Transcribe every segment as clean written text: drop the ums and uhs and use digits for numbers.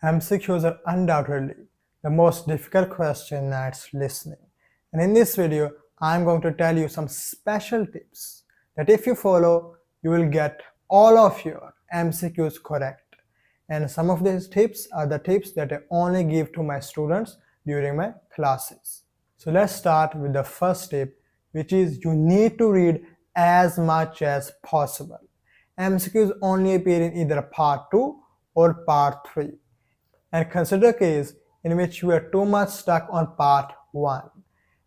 MCQs are undoubtedly the most difficult question that's listening. And in this video, I'm going to tell you some special tips that if you follow, you will get all of your MCQs correct. And some of these tips are the tips that I only give to my students during my classes. So let's start with the first tip, which is you need to read as much as possible. MCQs only appear in either part 2 or part 3. And consider a case in which you are too much stuck on part 1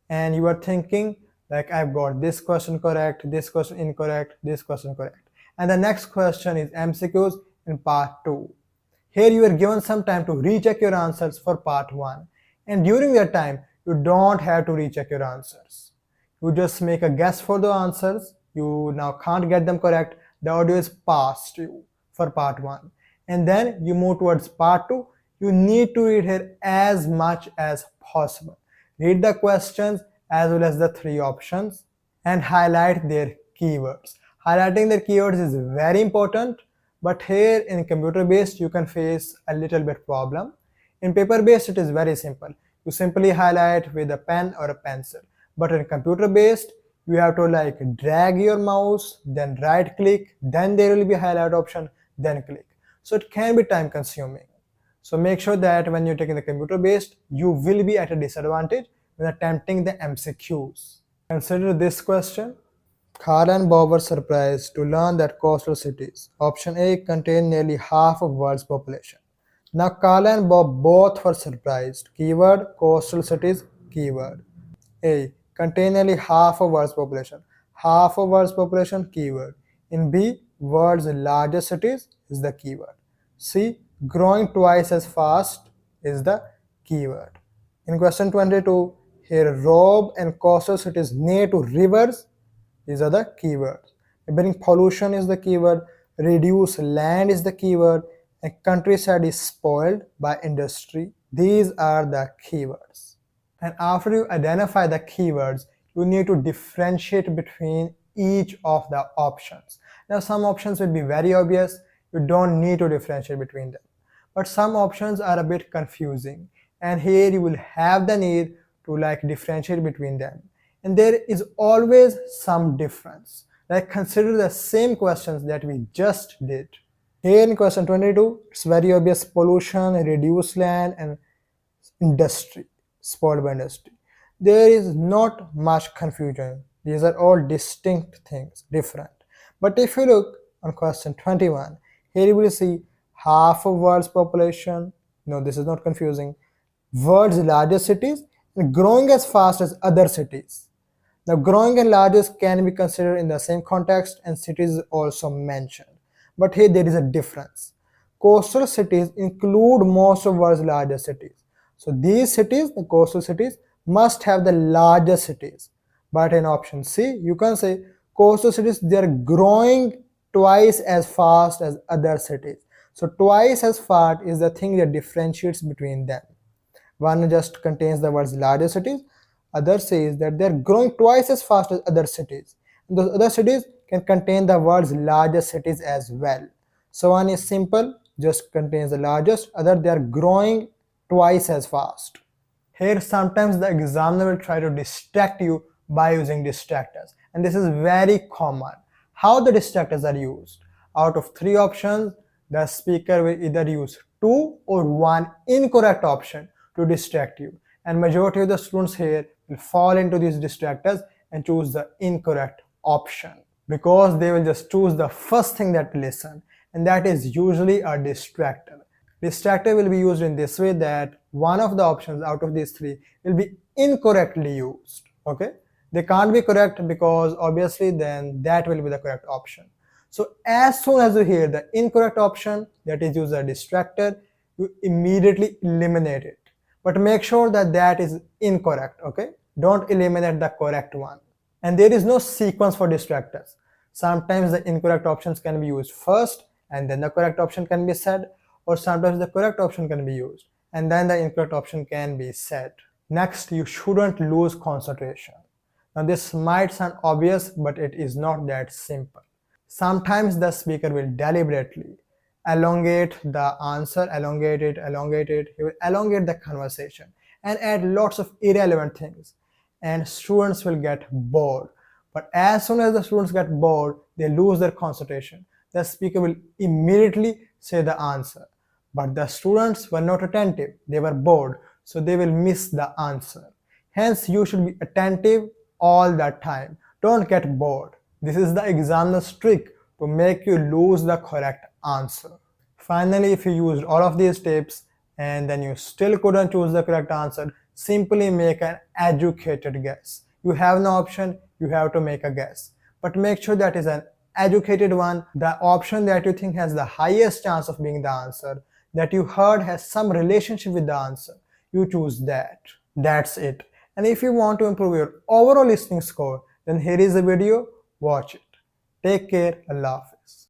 and you are thinking like I've got this question correct, this question incorrect, this question correct. And the next question is MCQs in part 2. Here you are given some time to recheck your answers for part 1. And during that time, you don't have to recheck your answers. You just make a guess for the answers. You now can't get them correct. The audio is passed you for part 1. And then you move towards part 2. You need to read here as much as possible. Read the questions as well as the 3 options and highlight their keywords. Highlighting their keywords is very important, but here in computer based you can face a little bit problem. In paper based it is very simple. You simply highlight with a pen or a pencil. But in computer based you have to like drag your mouse, then right click, then there will be a highlight option, then click. So it can be time consuming. So make sure that when you're taking the computer based, you will be at a disadvantage when attempting the MCQs. Consider this question. Carl and Bob were surprised to learn that coastal cities, option A, contain nearly half of world's population. Now Carl and Bob both were surprised. Keyword, coastal cities, keyword. A, contain nearly half of world's population. Half of world's population, keyword. In B, world's largest cities is the keyword. C, growing twice as fast is the keyword. In question 22, here Rob and coastal cities near to rivers, these are the keywords. Bearing pollution is the keyword, reduce land is the keyword, and countryside is spoiled by industry. These are the keywords. And after you identify the keywords, you need to differentiate between each of the options. Now some options will be very obvious, you don't need to differentiate between them. But some options are a bit confusing, and here you will have the need to like differentiate between them. And there is always some difference. Like consider the same questions that we just did. Here in question 22, it's very obvious: pollution, reduced land, and industry, spoiled by industry. There is not much confusion. These are all distinct things, different. But if you look on question 21, here you will see half of world's population. No, this is not confusing. World's largest cities and growing as fast as other cities. Now growing and largest can be considered in the same context, and cities is also mentioned. But here there is a difference. Coastal cities include most of world's largest cities. So these cities, the coastal cities, must have the largest cities. But in option C, you can say coastal cities, they are growing twice as fast as other cities. So twice as fast is the thing that differentiates between them. One just contains the world's largest cities, other says that they're growing twice as fast as other cities. And those other cities can contain the world's largest cities as well. So one is simple, just contains the largest, other they are growing twice as fast. Here sometimes the examiner will try to distract you by using distractors, and this is very common. How the distractors are used? Out of 3 options, the speaker will either use 2 or 1 incorrect option to distract you, and majority of the students here will fall into these distractors and choose the incorrect option because they will just choose the first thing that listen, and that is usually a distractor. Distractor will be used in this way that one of the options out of these 3 will be incorrectly used. Okay, they can't be correct because obviously then that will be the correct option. So as soon as you hear the incorrect option that is used as a distractor, you immediately eliminate it. But make sure that that is incorrect, okay? Don't eliminate the correct one. And there is no sequence for distractors. Sometimes the incorrect options can be used first and then the correct option can be said, or sometimes the correct option can be used and then the incorrect option can be said. Next, you shouldn't lose concentration. Now this might sound obvious, but it is not that simple. Sometimes the speaker will deliberately elongate the answer, elongate it. He will elongate the conversation and add lots of irrelevant things. And students will get bored. But as soon as the students get bored, they lose their concentration. The speaker will immediately say the answer. But the students were not attentive, they were bored, so they will miss the answer. Hence, you should be attentive all the time. Don't get bored. This is the examiner's trick to make you lose the correct answer. Finally, if you used all of these tips and then you still couldn't choose the correct answer, simply make an educated guess. You have no option, you have to make a guess. But make sure that is an educated one, the option that you think has the highest chance of being the answer, that you heard has some relationship with the answer. You choose that. That's it. And if you want to improve your overall listening score, then here is a video, watch it. Take care, Allah Hafiz.